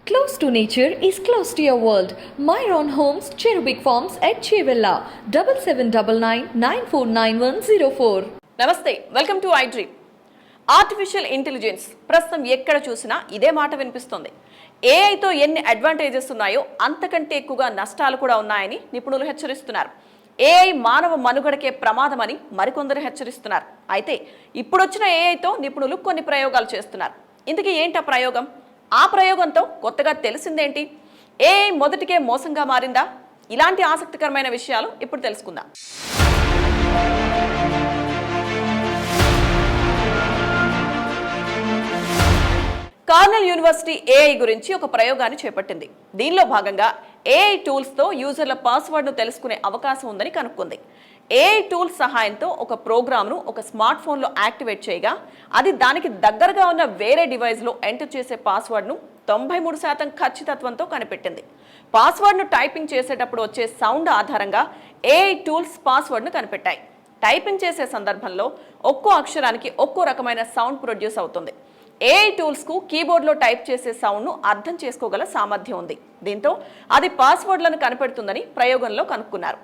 Close to nature is close to your world. Myron Homes, Cherubic Farms at Chevilla, 7799949104. నమస్తే, welcome to iDream. Artificial intelligence ప్రస్తుతం ఎక్కడ చూసినా ఇదే మాట వినిపిస్తుంది. ఏఐతో ఎన్ని అడ్వాంటేజెస్ ఉన్నాయో అంతకంటే ఎక్కువగా నష్టాలు కూడా ఉన్నాయని నిపుణులు హెచ్చరిస్తున్నారు. ఏఐ మానవ మనుగడకే ప్రమాదమని మరికొందరు హెచ్చరిస్తున్నారు. అయితే ఇప్పుడొచ్చిన ఏఐతో నిపుణులు కొన్ని ప్రయోగాలు చేస్తున్నారు. ఇంతకీ ఏంటి ఆ ప్రయోగం? ఆ ప్రయోగంతో కొత్తగా తెలిసిందేంటి? ఏఐ మొదటికే మోసంగా మారిందా? ఇలాంటి ఆసక్తికరమైన విషయాలు ఇప్పుడు తెలుసుకుందాం. కార్నెల్ యూనివర్సిటీ ఏఐ గురించి ఒక ప్రయోగాన్ని చేపట్టింది. దీనిలో భాగంగా ఏఐ టూల్స్తో యూజర్ల పాస్వర్డ్ను తెలుసుకునే అవకాశం ఉందని కనుక్కుంది. ఏఐ టూల్స్ సహాయంతో ఒక ప్రోగ్రామ్ను ఒక స్మార్ట్ ఫోన్లో యాక్టివేట్ చేయగా అది దానికి దగ్గరగా ఉన్న వేరే డివైస్లో ఎంటర్ చేసే పాస్వర్డ్ను 93% ఖచ్చితత్వంతో కనిపెట్టింది. పాస్వర్డ్ను టైపింగ్ చేసేటప్పుడు వచ్చే సౌండ్ ఆధారంగా ఏఐ టూల్స్ పాస్వర్డ్ను కనిపెట్టాయి. టైపింగ్ చేసే సందర్భంలో ఒక్కో అక్షరానికి ఒక్కో రకమైన సౌండ్ ప్రొడ్యూస్ అవుతుంది. ఏఐ టూల్స్కు కీబోర్డ్లో టైప్ చేసే సౌండ్ను అర్థం చేసుకోగల సామర్థ్యం ఉంది. దీంతో అది పాస్వర్డ్లను కనిపెడుతుందని ప్రయోగంలో కనుక్కున్నారు.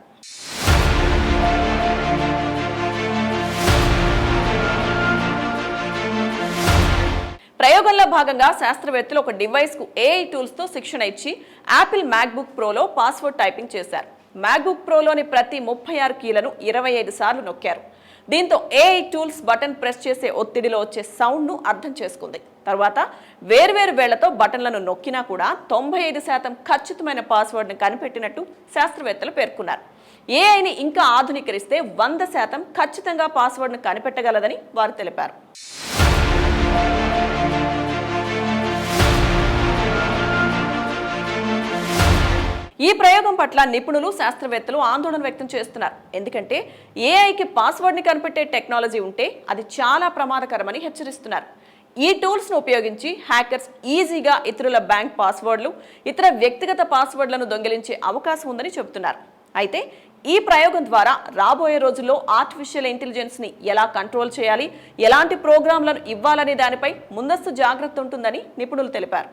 ప్రయోగంలో భాగంగా శాస్త్రవేత్తలు ఒక డివైస్కు ఏఐ టూల్స్తో శిక్షణ ఇచ్చి యాపిల్ మ్యాక్బుక్ ప్రోలో పాస్వర్డ్ టైపింగ్ చేశారు. మ్యాక్బుక్ ప్రోలోని ప్రతి 36 కీలను 25 సార్లు నొక్కారు. దీంతో ఏఐ టూల్స్ బటన్ ప్రెస్ చేసే ఒత్తిడిలో వచ్చే సౌండ్ను అర్థం చేసుకుంది. తర్వాత వేర్వేరు వేళ్లతో బటన్లను నొక్కినా కూడా 95% ఖచ్చితమైన పాస్వర్డ్ని కనిపెట్టినట్టు శాస్త్రవేత్తలు పేర్కొన్నారు. ఏఐని ఇంకా ఆధునీకరిస్తే 100% ఖచ్చితంగా పాస్వర్డ్ను కనిపెట్టగలదని వారు తెలిపారు. ఈ ప్రయోగం పట్ల నిపుణులు శాస్త్రవేత్తలు ఆందోళన వ్యక్తం చేస్తున్నారు. ఎందుకంటే ఏఐకి పాస్వర్డ్ని కనిపెట్టే టెక్నాలజీ ఉంటే అది చాలా ప్రమాదకరమని హెచ్చరిస్తున్నారు. ఈ టూల్స్ను ఉపయోగించి హ్యాకర్స్ ఈజీగా ఇతరుల బ్యాంక్ పాస్వర్డ్లు, ఇతర వ్యక్తిగత పాస్వర్డ్లను దొంగిలించే అవకాశం ఉందని చెబుతున్నారు. అయితే ఈ ప్రయోగం ద్వారా రాబోయే రోజుల్లో ఆర్టిఫిషియల్ ఇంటెలిజెన్స్ని ఎలా కంట్రోల్ చేయాలి, ఎలాంటి ప్రోగ్రాంలను ఇవ్వాలనే దానిపై ముందస్తు జాగ్రత్త ఉంటుందని నిపుణులు తెలిపారు.